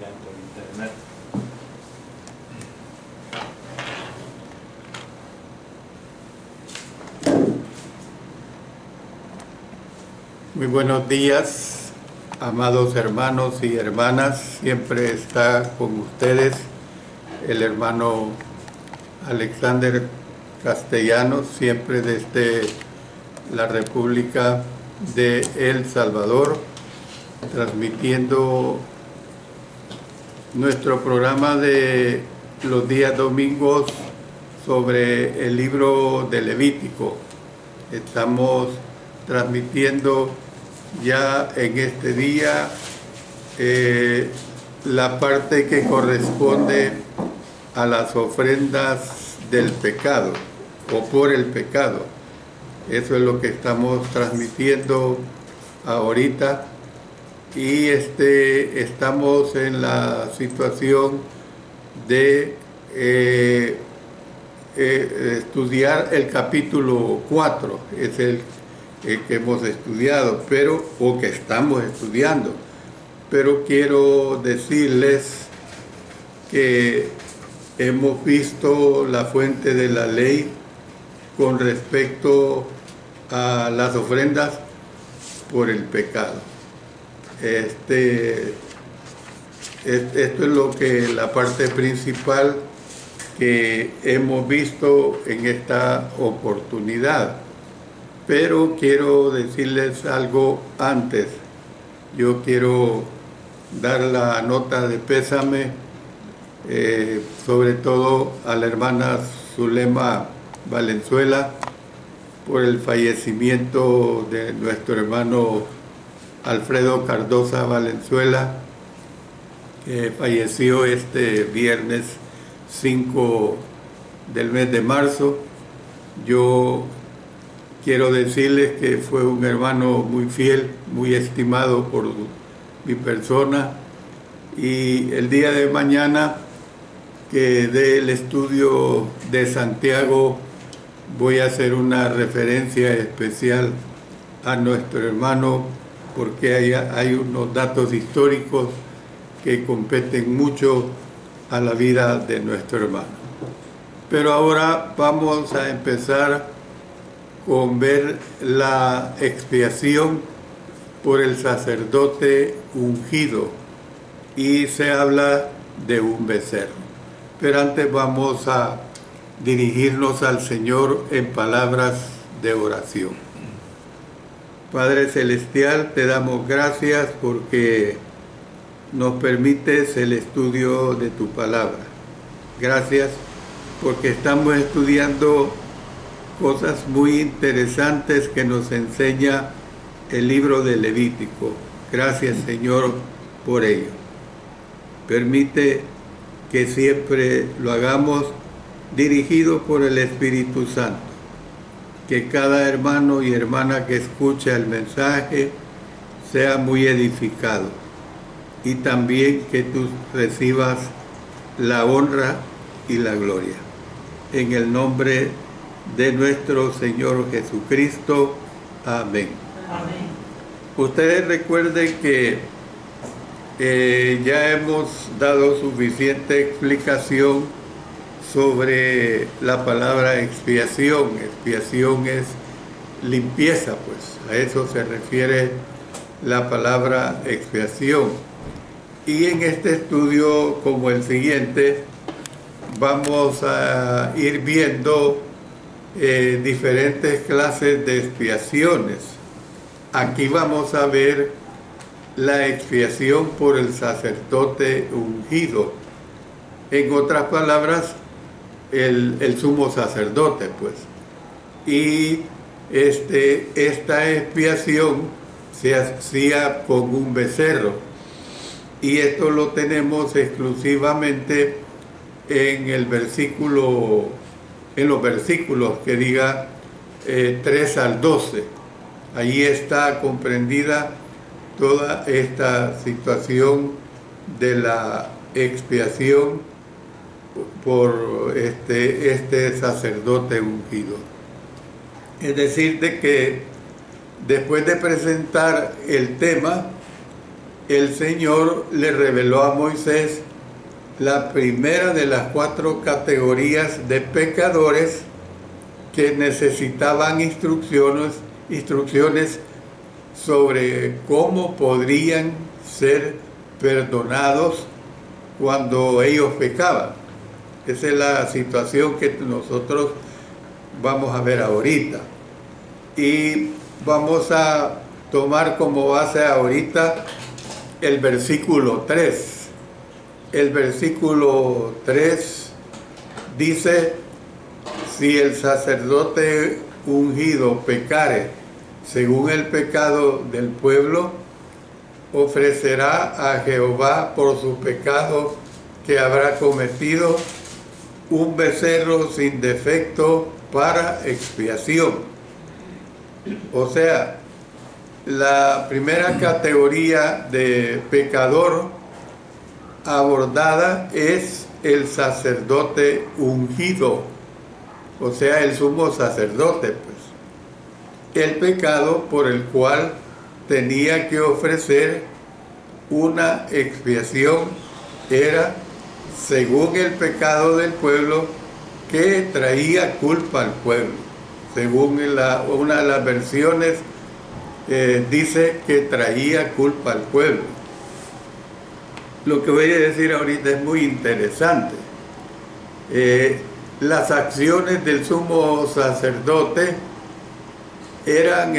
sean por internet. Muy buenos días, amados hermanos y hermanas. Siempre está con ustedes el hermano Alexander Castellanos, siempre desde la República de El Salvador, transmitiendo nuestro programa de los días domingos sobre el libro de Levítico. Estamos transmitiendo ya en este día la parte que corresponde a las ofrendas del pecado o por el pecado. Eso es lo que estamos transmitiendo ahorita, y estamos en la situación de estudiar el capítulo 4, es el que hemos estudiado, o que estamos estudiando. Pero quiero decirles que hemos visto la fuente de la ley con respecto a las ofrendas por el pecado. Esto es la parte principal que hemos visto en esta oportunidad. Pero quiero decirles algo antes. Yo quiero dar la nota de pésame, sobre todo a la hermana Zulema Valenzuela, por el fallecimiento de nuestro hermano Alfredo Cardosa Valenzuela, que falleció este viernes 5 del mes de marzo. Yo quiero decirles que fue un hermano muy fiel, muy estimado por mi persona, y el día de mañana que dé el estudio de Santiago voy a hacer una referencia especial a nuestro hermano, porque hay unos datos históricos que competen mucho a la vida de nuestro hermano. Pero ahora vamos a empezar con ver la expiación por el sacerdote ungido, y se habla de un becerro. Pero antes vamos a dirigirnos al Señor en palabras de oración. Padre Celestial, te damos gracias porque nos permites el estudio de tu palabra. Gracias porque estamos estudiando cosas muy interesantes que nos enseña el libro de Levítico. Gracias, Señor, por ello. Permite que siempre lo hagamos dirigido por el Espíritu Santo. Que cada hermano y hermana que escucha el mensaje sea muy edificado, y también que tú recibas la honra y la gloria. En el nombre de nuestro Señor Jesucristo. Amén. Amén. Ustedes recuerden que ya hemos dado suficiente explicación sobre la palabra expiación. Expiación es limpieza, pues a eso se refiere la palabra expiación. Y en este estudio, como el siguiente, vamos a ir viendo diferentes clases de expiaciones. Aquí vamos a ver la expiación por el sacerdote ungido. En otras palabras, el sumo sacerdote, pues. Y esta expiación se hacía con un becerro. Y esto lo tenemos exclusivamente en el versículo, en los versículos que diga 3 al 12. Allí está comprendida toda esta situación de la expiación por este sacerdote ungido. Es decir, de que después de presentar el tema, el Señor le reveló a Moisés la primera de las 4 categorías de pecadores que necesitaban instrucciones sobre cómo podrían ser perdonados cuando ellos pecaban. Esa es la situación que nosotros vamos a ver ahorita. Y vamos a tomar como base ahorita el versículo 3. El versículo 3 dice: si el sacerdote ungido pecare según el pecado del pueblo, ofrecerá a Jehová por su pecado que habrá cometido un becerro sin defecto para expiación. O sea, la primera categoría de pecador abordada es el sacerdote ungido, o sea, el sumo sacerdote, pues. El pecado por el cual tenía que ofrecer una expiación era según el pecado del pueblo, que traía culpa al pueblo. Según una de las versiones dice que traía culpa al pueblo. Lo que voy a decir ahorita es muy interesante. Las acciones del sumo sacerdote eran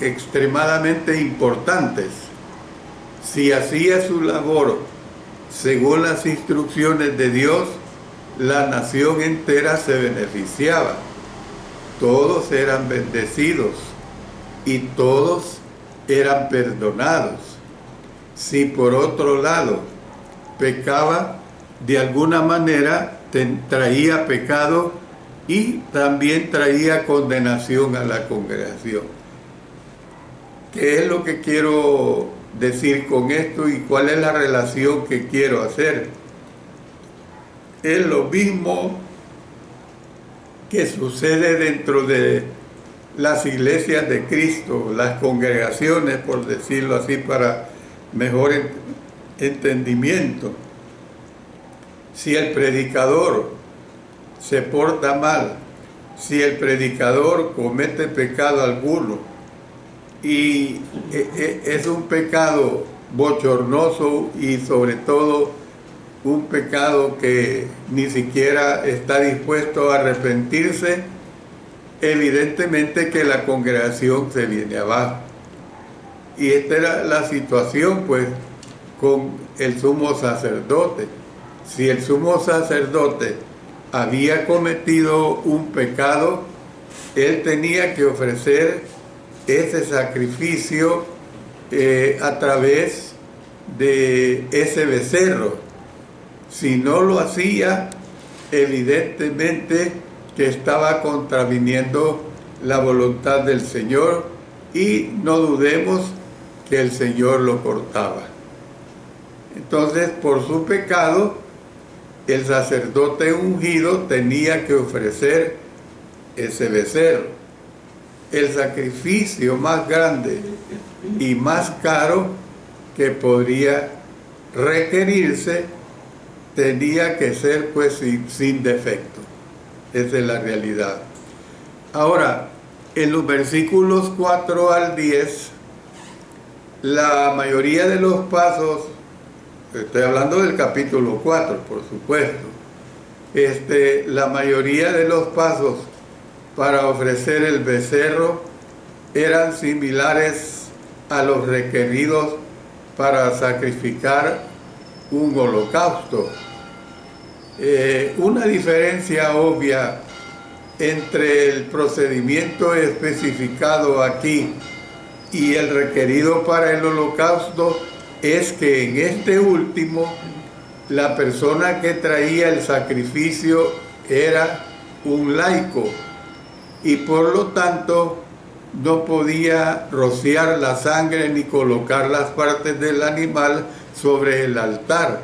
extremadamente importantes. Si hacía su labor según las instrucciones de Dios, la nación entera se beneficiaba. Todos eran bendecidos y todos eran perdonados. Si por otro lado pecaba, de alguna manera traía pecado y también traía condenación a la congregación. ¿Qué es lo que quiero decir con esto y cuál es la relación que quiero hacer? Es lo mismo que sucede dentro de las iglesias de Cristo, las congregaciones, por decirlo así, para mejor entendimiento. Si el predicador se porta mal, si el predicador comete pecado alguno y es un pecado bochornoso y sobre todo un pecado que ni siquiera está dispuesto a arrepentirse, evidentemente que la congregación se viene abajo. Y esta era la situación, pues, con el sumo sacerdote. Si el sumo sacerdote había cometido un pecado, él tenía que ofrecer ese sacrificio a través de ese becerro. Si no lo hacía, evidentemente que estaba contraviniendo la voluntad del Señor, y no dudemos que el Señor lo cortaba. Entonces, por su pecado, el sacerdote ungido tenía que ofrecer ese becerro. El sacrificio más grande y más caro que podría requerirse tenía que ser, pues, sin defecto. Esa es la realidad. Ahora, en los versículos 4 al 10, la mayoría de los pasos, estoy hablando del capítulo 4, por supuesto, la mayoría de los pasos para ofrecer el becerro eran similares a los requeridos para sacrificar un holocausto. Una diferencia obvia entre el procedimiento especificado aquí y el requerido para el holocausto es que en este último la persona que traía el sacrificio era un laico y por lo tanto no podía rociar la sangre ni colocar las partes del animal sobre el altar.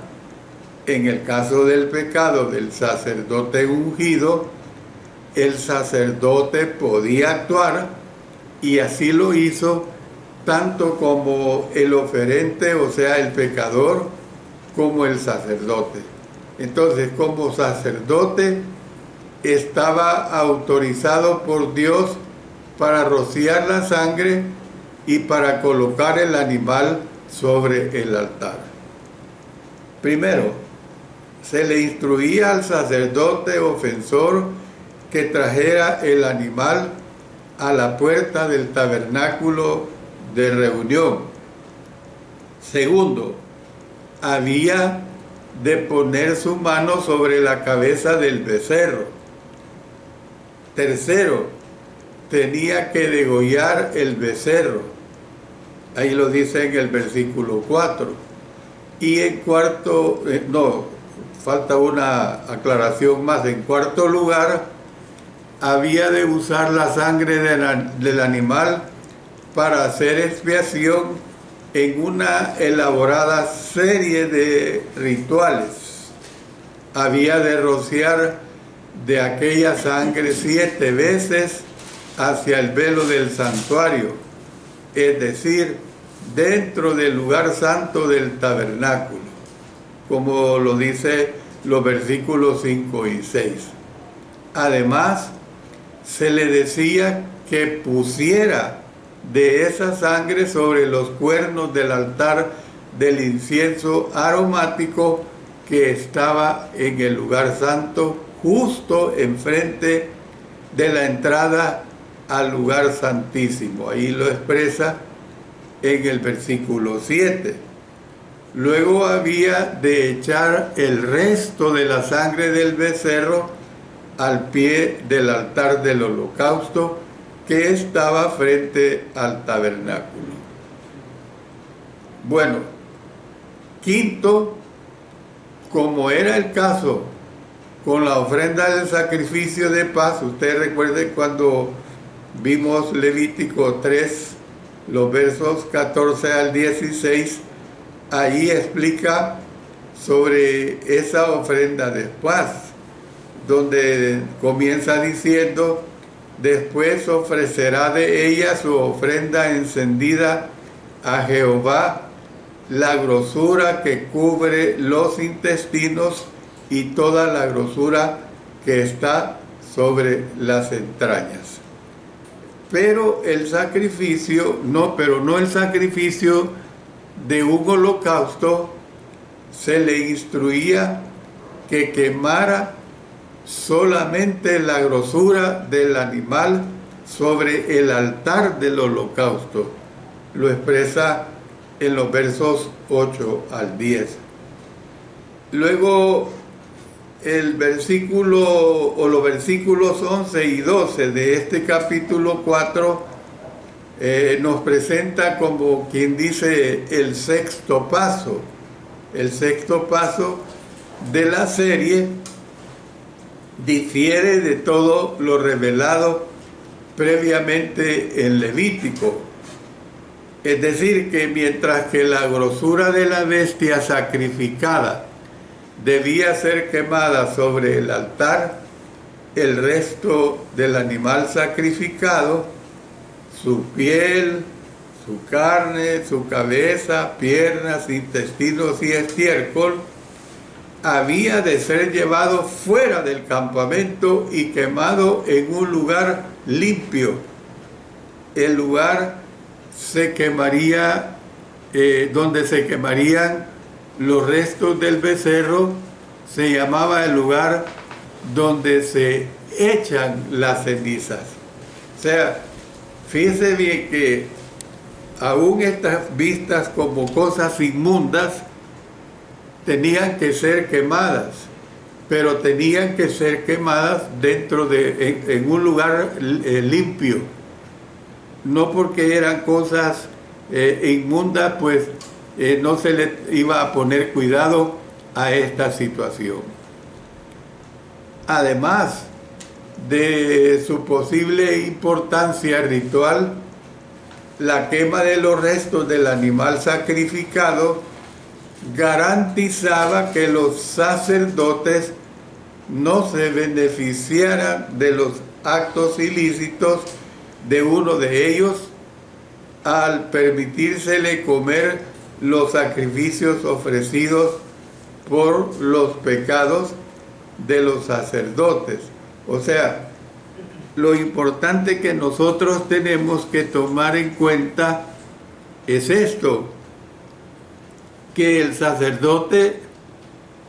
En el caso del pecado del sacerdote ungido, el sacerdote podía actuar, y así lo hizo, tanto como el oferente, o sea, el pecador, como el sacerdote. Entonces, como sacerdote, estaba autorizado por Dios para rociar la sangre y para colocar el animal sobre el altar. Primero, se le instruía al sacerdote ofensor que trajera el animal a la puerta del tabernáculo de reunión. Segundo, había de poner su mano sobre la cabeza del becerro. Tercero, tenía que degollar el becerro. Ahí lo dice en el versículo 4. Y en cuarto, falta una aclaración más. En cuarto lugar, había de usar la sangre del animal para hacer expiación en una elaborada serie de rituales. Había de rociar de aquella sangre 7 veces hacia el velo del santuario, es decir, dentro del lugar santo del tabernáculo, como lo dice los versículos 5 y 6. Además, se le decía que pusiera de esa sangre sobre los cuernos del altar del incienso aromático que estaba en el lugar santo, justo enfrente de la entrada al lugar santísimo. Ahí lo expresa en el versículo 7. Luego había de echar el resto de la sangre del becerro al pie del altar del holocausto que estaba frente al tabernáculo. Bueno, quinto, como era el caso con la ofrenda del sacrificio de paz, ustedes recuerden cuando vimos Levítico 3, los versos 14 al 16, ahí explica sobre esa ofrenda de paz, donde comienza diciendo: después ofrecerá de ella su ofrenda encendida a Jehová, la grosura que cubre los intestinos y toda la grosura que está sobre las entrañas. Pero el sacrificio, no el sacrificio de un holocausto, se le instruía que quemara solamente la grosura del animal sobre el altar del holocausto. Lo expresa en los versos 8 al 10. Luego el versículo o los versículos 11 y 12 de este capítulo 4 nos presenta, como quien dice, el sexto paso. El sexto paso de la serie difiere de todo lo revelado previamente en Levítico. Es decir, que mientras que la grosura de la bestia sacrificada debía ser quemada sobre el altar, el resto del animal sacrificado, su piel, su carne, su cabeza, piernas, intestinos y estiércol, había de ser llevado fuera del campamento y quemado en un lugar limpio. El lugar se quemaría, donde se quemarían los restos del becerro, se llamaba el lugar donde se echan las cenizas. O sea, fíjense bien que aún estas vistas como cosas inmundas tenían que ser quemadas, pero tenían que ser quemadas en un lugar limpio. No porque eran cosas inmundas, pues no se le iba a poner cuidado a esta situación. Además de su posible importancia ritual, la quema de los restos del animal sacrificado garantizaba que los sacerdotes no se beneficiaran de los actos ilícitos de uno de ellos, al permitírsele comer los sacrificios ofrecidos por los pecados de los sacerdotes. O sea, lo importante que nosotros tenemos que tomar en cuenta es esto, que el sacerdote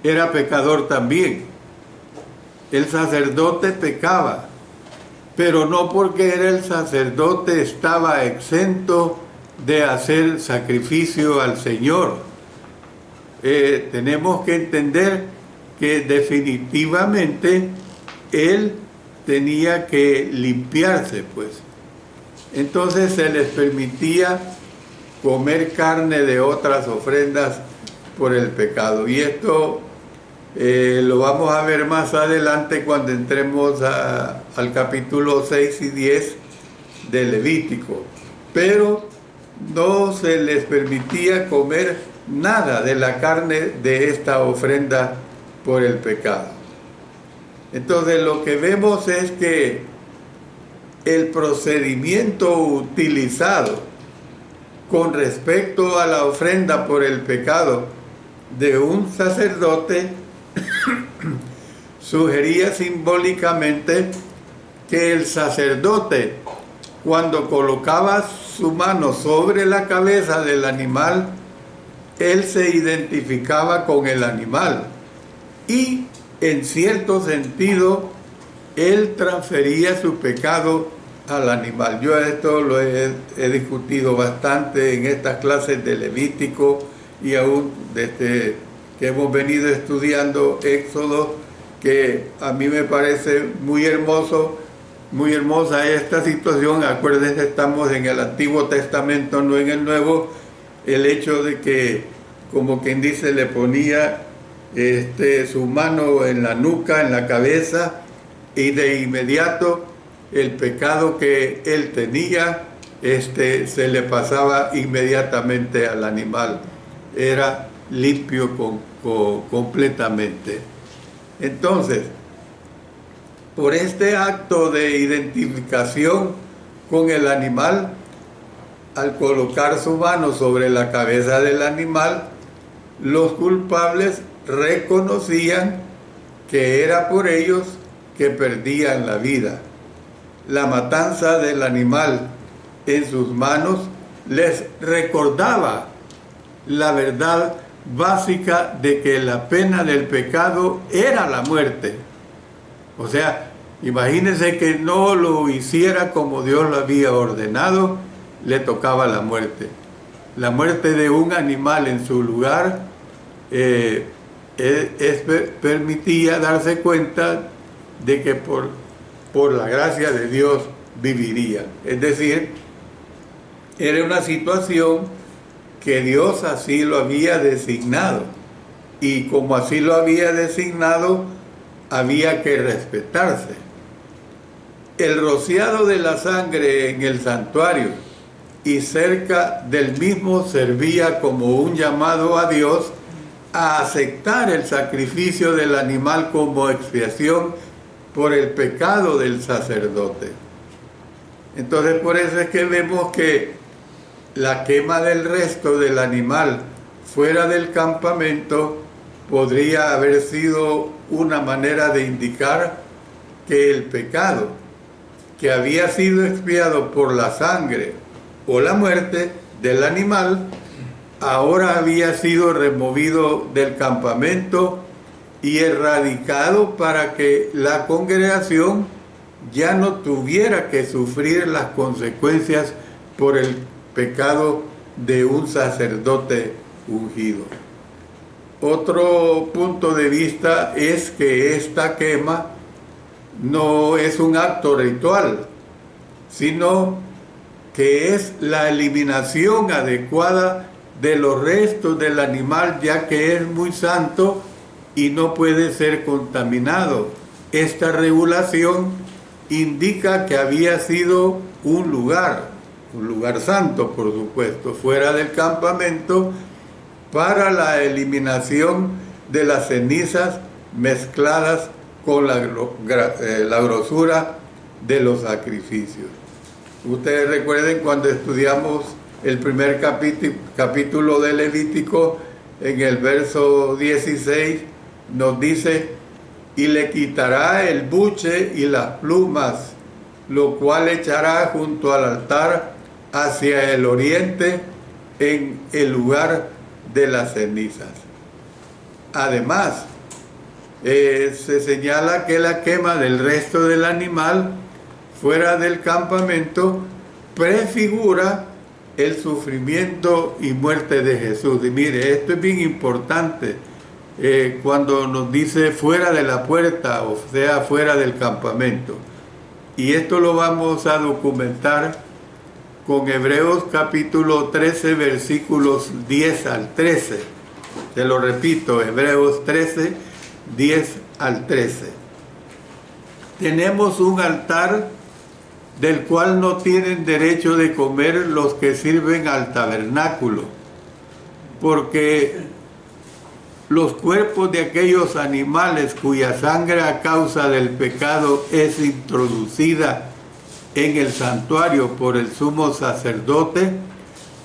era pecador también. El sacerdote pecaba, pero no porque era el sacerdote estaba exento de hacer sacrificio al Señor. Tenemos que entender que definitivamente él tenía que limpiarse, pues. Entonces se les permitía comer carne de otras ofrendas por el pecado. Y esto lo vamos a ver más adelante cuando entremos al capítulo 6 y 10 de Levítico. Pero no se les permitía comer nada de la carne de esta ofrenda por el pecado. Entonces lo que vemos es que el procedimiento utilizado con respecto a la ofrenda por el pecado de un sacerdote sugería simbólicamente que el sacerdote, cuando colocaba su mano sobre la cabeza del animal, él se identificaba con el animal y en cierto sentido él transfería su pecado al animal. Yo esto lo he discutido bastante en estas clases de Levítico y aún desde que hemos venido estudiando Éxodo, que a mí me parece muy hermoso, muy hermosa esta situación. Acuérdense, estamos en el Antiguo Testamento, no en el Nuevo. El hecho de que, como quien dice, le ponía su mano en la nuca, en la cabeza, y de inmediato el pecado que él tenía se le pasaba inmediatamente al animal. Era limpio completamente. Entonces, por este acto de identificación con el animal, al colocar su mano sobre la cabeza del animal, los culpables reconocían que era por ellos que perdían la vida. La matanza del animal en sus manos les recordaba la verdad básica de que la pena del pecado era la muerte. O sea, imagínense que no lo hiciera como Dios lo había ordenado, le tocaba la muerte. La muerte de un animal en su lugar permitía darse cuenta de que por la gracia de Dios viviría. Es decir, era una situación que Dios así lo había designado, y como así lo había designado, había que respetarse. El rociado de la sangre en el santuario y cerca del mismo servía como un llamado a Dios a aceptar el sacrificio del animal como expiación por el pecado del sacerdote. Entonces, por eso es que vemos que la quema del resto del animal fuera del campamento podría haber sido una manera de indicar que el pecado que había sido expiado por la sangre o la muerte del animal ahora había sido removido del campamento y erradicado para que la congregación ya no tuviera que sufrir las consecuencias por el pecado de un sacerdote ungido. Otro punto de vista es que esta quema no es un acto ritual, sino que es la eliminación adecuada de los restos del animal, ya que es muy santo y no puede ser contaminado. Esta regulación indica que había sido un lugar santo, por supuesto, fuera del campamento, para la eliminación de las cenizas mezcladas con la grosura de los sacrificios. Ustedes recuerden cuando estudiamos el primer capítulo de Levítico, en el verso 16, nos dice: y le quitará el buche y las plumas, lo cual echará junto al altar hacia el oriente, en el lugar de las cenizas. Además, se señala que la quema del resto del animal fuera del campamento prefigura el sufrimiento y muerte de Jesús. Y mire, esto es bien importante cuando nos dice fuera de la puerta, o sea, fuera del campamento. Y esto lo vamos a documentar con Hebreos capítulo 13, versículos 10 al 13. Te lo repito, Hebreos 13, 10 al 13. Tenemos un altar del cual no tienen derecho de comer los que sirven al tabernáculo, porque los cuerpos de aquellos animales cuya sangre a causa del pecado es introducida en el santuario por el sumo sacerdote,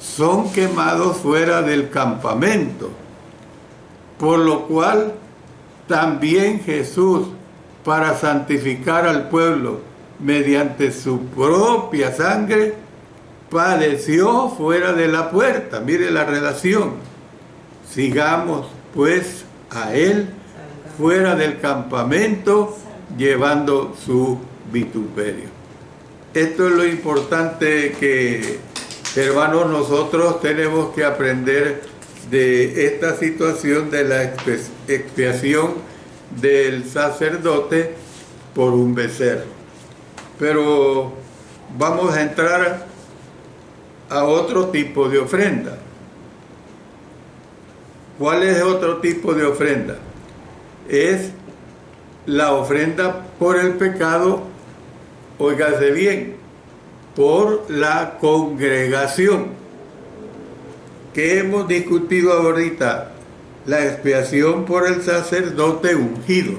son quemados fuera del campamento, por lo cual también Jesús, para santificar al pueblo mediante su propia sangre, padeció fuera de la puerta. Mire la relación. Sigamos pues a él fuera del campamento, llevando su vituperio. Esto es lo importante que, hermanos, nosotros tenemos que aprender de esta situación de la expiación del sacerdote por un becerro. Pero vamos a entrar a otro tipo de ofrenda. ¿Cuál es otro tipo de ofrenda? Es la ofrenda por el pecado, óigase bien, por la congregación, que hemos discutido ahorita, la expiación por el sacerdote ungido.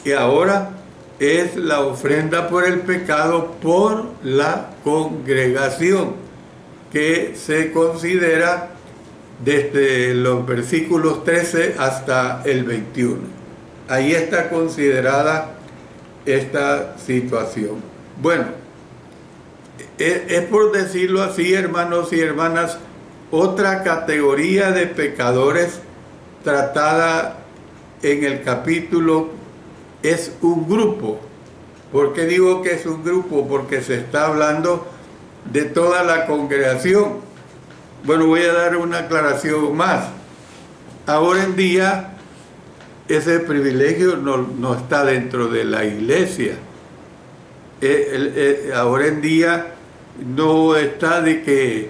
Y ahora es la ofrenda por el pecado por la congregación, que se considera desde los versículos 13 hasta el 21. Ahí está considerada esta situación. Bueno, es por decirlo así, hermanos y hermanas, otra categoría de pecadores tratada en el capítulo. Es un grupo. ¿Por qué digo que es un grupo? Porque se está hablando de toda la congregación. Bueno, voy a dar una aclaración más. Ahora en día, ese privilegio no está dentro de la iglesia. Ahora en día no está de que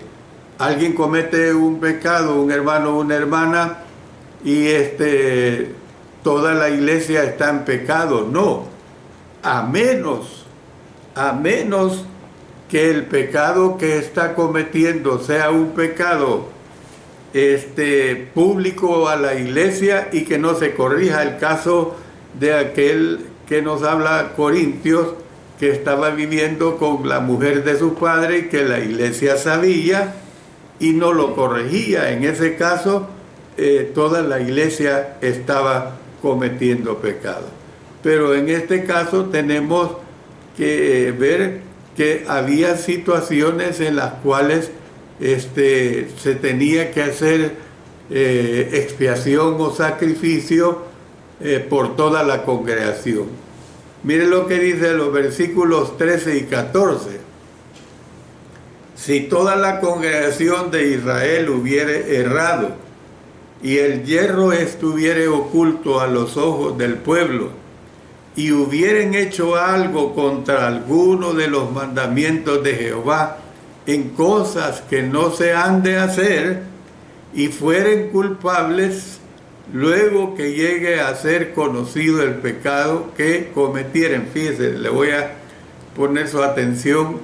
alguien comete un pecado, un hermano o una hermana, y toda la iglesia está en pecado. No, a menos que el pecado que está cometiendo sea un pecado público a la iglesia y que no se corrija. El caso de aquel que nos habla Corintios, que estaba viviendo con la mujer de su padre y que la iglesia sabía y no lo corregía. En ese caso, toda la iglesia estaba cometiendo pecado. Pero en este caso tenemos que ver que había situaciones en las cuales se tenía que hacer expiación o sacrificio por toda la congregación. Miren lo que dice los versículos 13 y 14. Si toda la congregación de Israel hubiere errado y el yerro estuviere oculto a los ojos del pueblo, y hubieren hecho algo contra alguno de los mandamientos de Jehová en cosas que no se han de hacer, y fueren culpables, luego que llegue a ser conocido el pecado que cometieren. Fíjese, le voy a poner su atención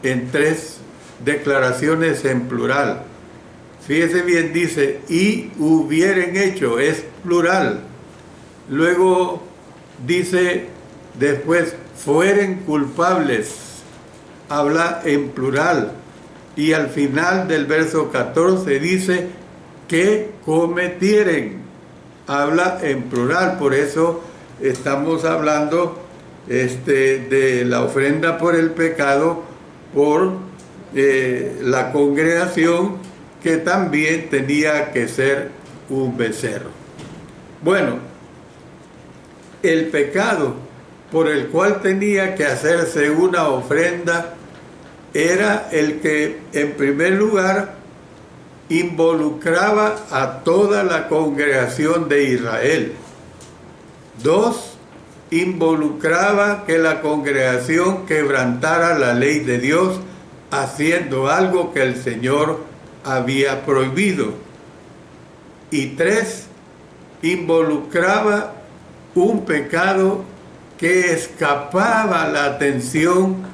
en 3 declaraciones en plural. Fíjese bien, dice, y hubieren hecho, es plural. Luego dice después, fueren culpables, habla en plural. y al final del verso 14 dice que cometieren. Habla en plural, por eso estamos hablando de la ofrenda por el pecado por la congregación, que también tenía que ser un becerro. Bueno, el pecado por el cual tenía que hacerse una ofrenda era el que, en primer lugar, involucraba a toda la congregación de Israel. 2, involucraba que la congregación quebrantara la ley de Dios haciendo algo que el Señor había prohibido. Y 3, involucraba un pecado que escapaba la atención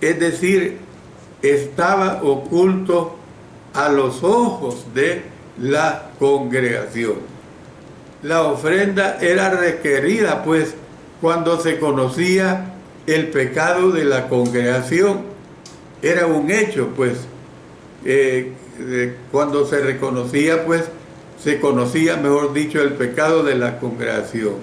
es decir, estaba oculto a los ojos de la congregación. La ofrenda era requerida, pues, cuando se conocía el pecado de la congregación. Era un hecho, pues, cuando se reconocía, pues, se conocía, mejor dicho, el pecado de la congregación.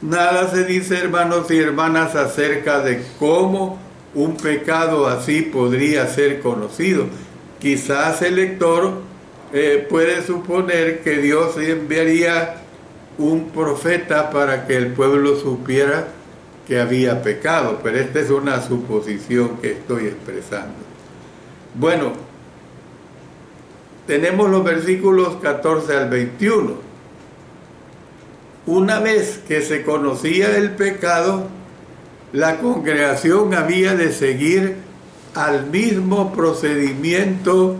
Nada se dice, hermanos y hermanas, acerca de cómo un pecado así podría ser conocido. Quizás el lector puede suponer que Dios enviaría un profeta para que el pueblo supiera que había pecado, pero esta es una suposición que estoy expresando. Bueno, tenemos los versículos 14 al 21. Una vez que se conocía el pecado, la congregación había de seguir al mismo procedimiento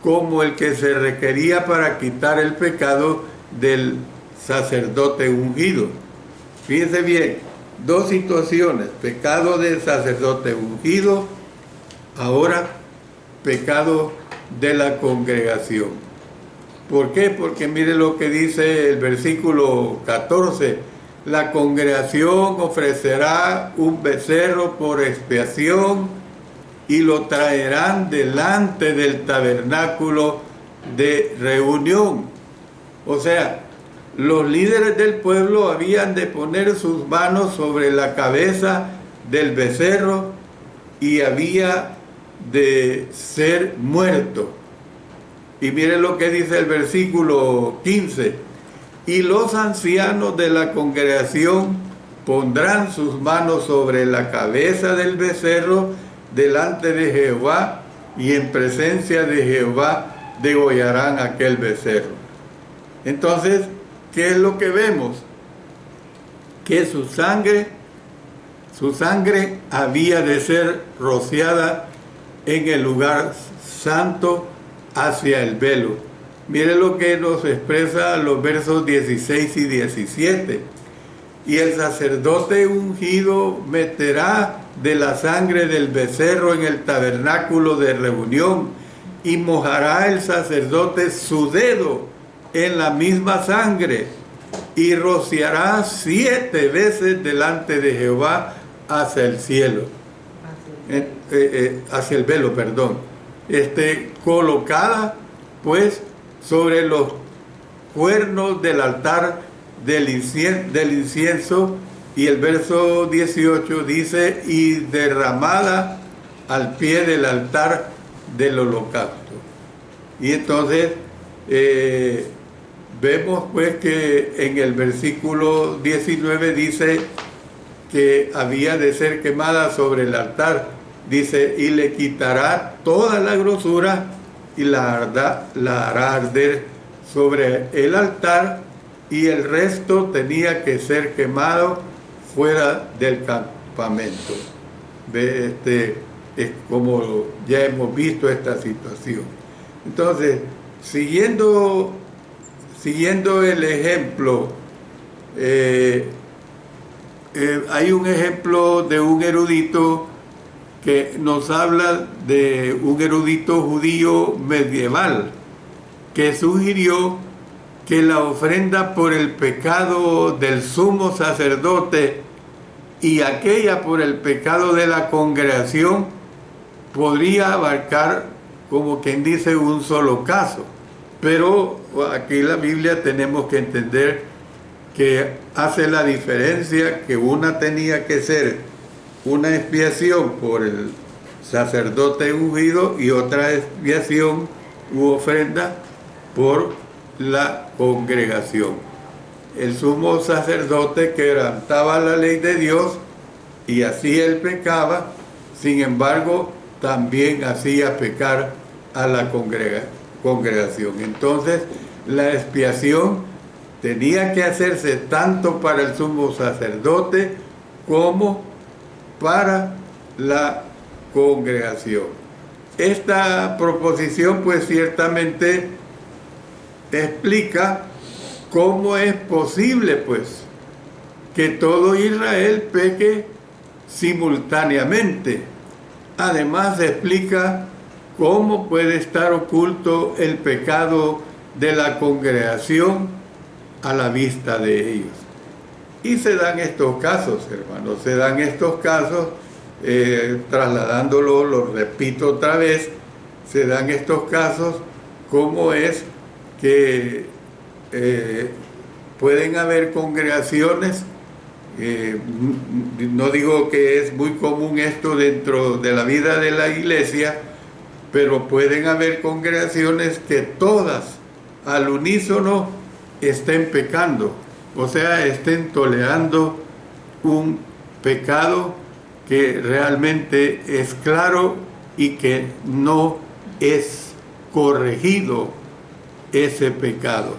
como el que se requería para quitar el pecado del sacerdote ungido. Fíjense bien, 2 situaciones: pecado del sacerdote ungido, ahora pecado de la congregación. ¿Por qué? Porque mire lo que dice el versículo 14: la congregación ofrecerá un becerro por expiación y lo traerán delante del tabernáculo de reunión. O sea, los líderes del pueblo habían de poner sus manos sobre la cabeza del becerro y había de ser muerto. Y miren lo que dice el versículo 15: y los ancianos de la congregación pondrán sus manos sobre la cabeza del becerro delante de Jehová, y en presencia de Jehová degollarán aquel becerro. Entonces, ¿qué es lo que vemos? Que su sangre había de ser rociada en el lugar santo hacia el velo. Mire lo que nos expresa los versos 16 y 17. Y el sacerdote ungido meterá de la sangre del becerro en el tabernáculo de reunión, y mojará el sacerdote su dedo en la misma sangre, y rociará 7 veces delante de Jehová hacia el cielo. Hacia el velo, perdón. Colocada, pues, sobre los cuernos del altar del incienso, y el verso 18 dice: y derramada al pie del altar del holocausto. Y entonces vemos pues que en el versículo 19 dice que había de ser quemada sobre el altar. Dice: y le quitará toda la grosura y la hará arder sobre el altar, y el resto tenía que ser quemado fuera del campamento. Es como ya hemos visto esta situación. Entonces, siguiendo el ejemplo, hay un ejemplo de un erudito que nos habla de un erudito judío medieval que sugirió que la ofrenda por el pecado del sumo sacerdote y aquella por el pecado de la congregación podría abarcar, como quien dice, un solo caso. Pero aquí en la Biblia tenemos que entender que hace la diferencia que una tenía que ser una expiación por el sacerdote ungido y otra expiación u ofrenda por la congregación. El sumo sacerdote quebrantaba la ley de Dios y así él pecaba, sin embargo también hacía pecar a la congregación. Entonces la expiación tenía que hacerse tanto para el sumo sacerdote como para la congregación. Esta proposición pues ciertamente explica cómo es posible pues que todo Israel peque simultáneamente. Además explica cómo puede estar oculto el pecado de la congregación a la vista de ellos. Y se dan estos casos, hermanos, se dan estos casos, trasladándolo, lo repito otra vez, se dan estos casos como es que pueden haber congregaciones, no digo que es muy común esto dentro de la vida de la iglesia, pero pueden haber congregaciones que todas al unísono estén pecando, o sea, estén tolerando un pecado que realmente es claro y que no es corregido ese pecado.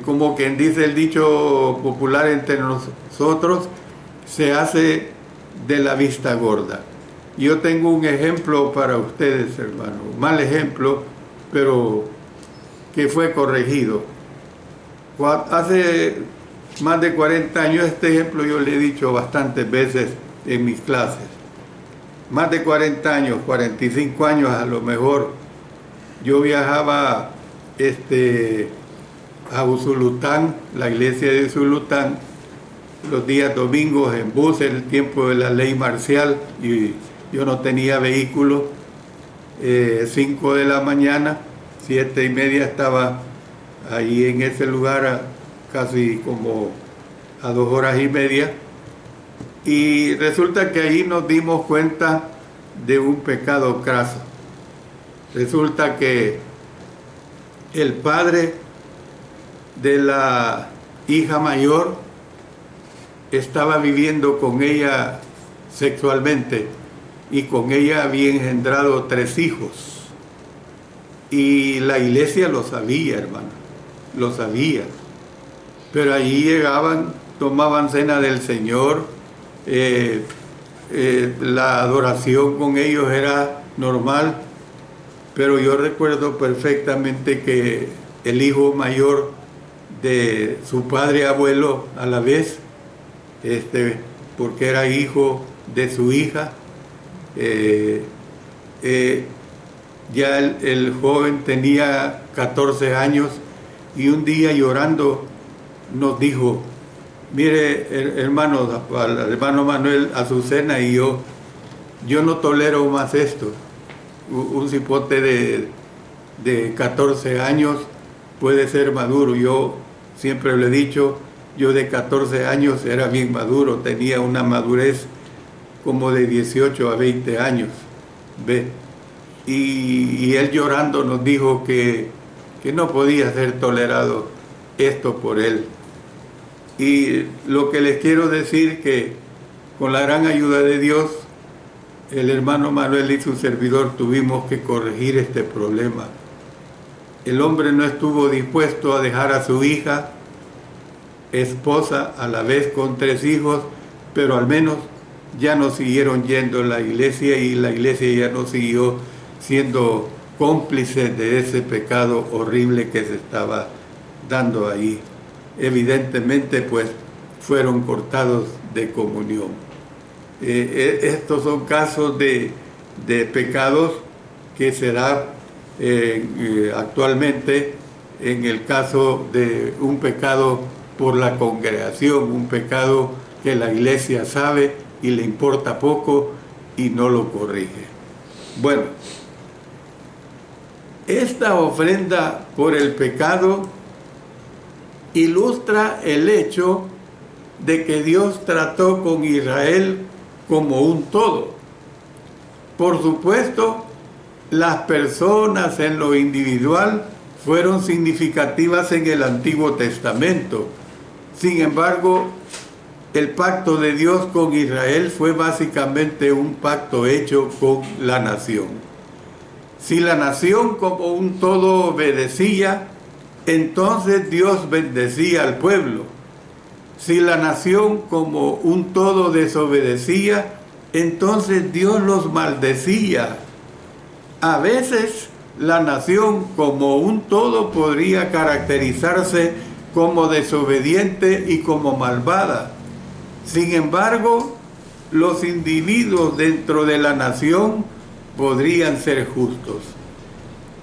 Como quien dice el dicho popular entre nosotros, se hace de la vista gorda. Yo tengo un ejemplo para ustedes, hermano, un mal ejemplo, pero que fue corregido. Hace más de 40 años, este ejemplo yo le he dicho bastantes veces en mis clases. Más de 40 años, 45 años a lo mejor, yo viajaba a Usulután, la iglesia de Usulután, los días domingos en bus, en el tiempo de la ley marcial, y yo no tenía vehículo. 5 de la mañana, 7:30 estaba ahí en ese lugar, casi como a 2 horas y media, y resulta que ahí nos dimos cuenta de un pecado craso. Resulta que el padre de la hija mayor estaba viviendo con ella sexualmente y con ella había engendrado 3 hijos. Y la iglesia lo sabía, hermano, lo sabía. Pero allí llegaban, tomaban cena del Señor, la adoración con ellos era normal, pero yo recuerdo perfectamente que el hijo mayor de su padre abuelo a la vez, porque era hijo de su hija, ya el joven tenía 14 años y un día llorando nos dijo: mire, hermano Manuel Azucena y yo no tolero más esto. Un cipote de 14 años puede ser maduro. Yo siempre le he dicho, yo de 14 años era bien maduro, tenía una madurez como de 18 a 20 años, ¿ve? Y él llorando nos dijo que no podía ser tolerado esto por él. Y lo que les quiero decir, que con la gran ayuda de Dios, el hermano Manuel y su servidor tuvimos que corregir este problema. El hombre no estuvo dispuesto a dejar a su hija, esposa, a la vez con 3 hijos, pero al menos ya no siguieron yendo a la iglesia y la iglesia ya no siguió siendo cómplice de ese pecado horrible que se estaba dando ahí. Evidentemente, pues, fueron cortados de comunión. Estos son casos de pecados que se da actualmente en el caso de un pecado por la congregación, un pecado que la iglesia sabe y le importa poco, y no lo corrige. Bueno, esta ofrenda por el pecado ilustra el hecho de que Dios trató con Israel como un todo. Por supuesto, las personas en lo individual fueron significativas en el Antiguo Testamento. Sin embargo, el pacto de Dios con Israel fue básicamente un pacto hecho con la nación. Si la nación como un todo obedecía, entonces Dios bendecía al pueblo. Si la nación como un todo desobedecía, entonces Dios los maldecía. A veces la nación como un todo podría caracterizarse como desobediente y como malvada. Sin embargo, los individuos dentro de la nación podrían ser justos.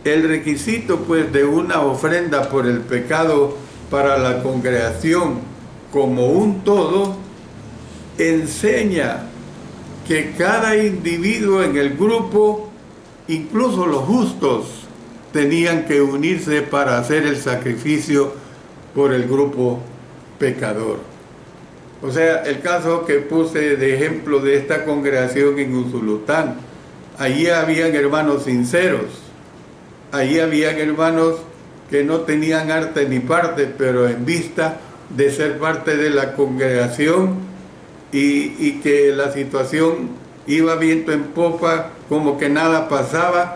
El requisito, pues, de una ofrenda por el pecado para la congregación como un todo enseña que cada individuo en el grupo, incluso los justos, tenían que unirse para hacer el sacrificio por el grupo pecador. O sea, el caso que puse de ejemplo de esta congregación en Usulután, allí habían hermanos sinceros, allí habían hermanos que no tenían arte ni parte, pero en vista de ser parte de la congregación y que la situación iba viento en popa, como que nada pasaba,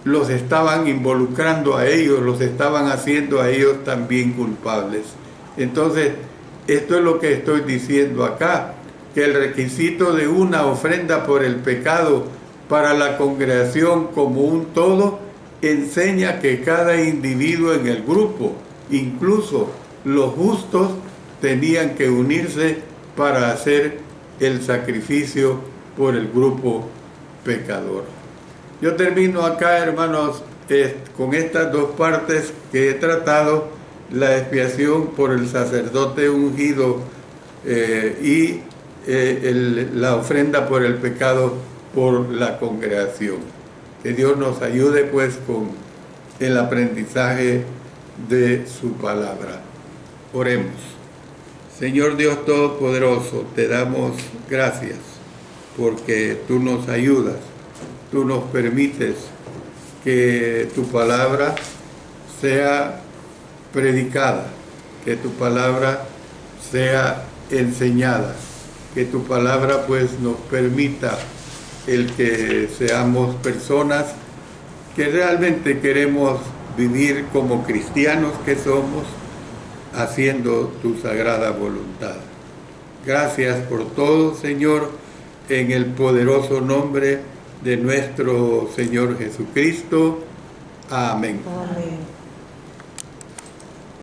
los estaban involucrando a ellos, los estaban haciendo a ellos también culpables. Entonces, esto es lo que estoy diciendo acá, que el requisito de una ofrenda por el pecado para la congregación como un todo enseña que cada individuo en el grupo, incluso los justos, tenían que unirse para hacer el sacrificio por el grupo pecador. Yo termino acá, hermanos, con estas dos partes que he tratado: la expiación por el sacerdote ungido y la ofrenda por el pecado por la congregación. Que Dios nos ayude, pues, con el aprendizaje de su palabra. Oremos. Señor Dios Todopoderoso, te damos gracias porque tú nos ayudas, tú nos permites que tu palabra sea predicada, que tu palabra sea enseñada, que tu palabra pues nos permita el que seamos personas que realmente queremos vivir como cristianos que somos, haciendo tu sagrada voluntad. Gracias por todo, Señor, en el poderoso nombre de nuestro Señor Jesucristo. Amén. Amén.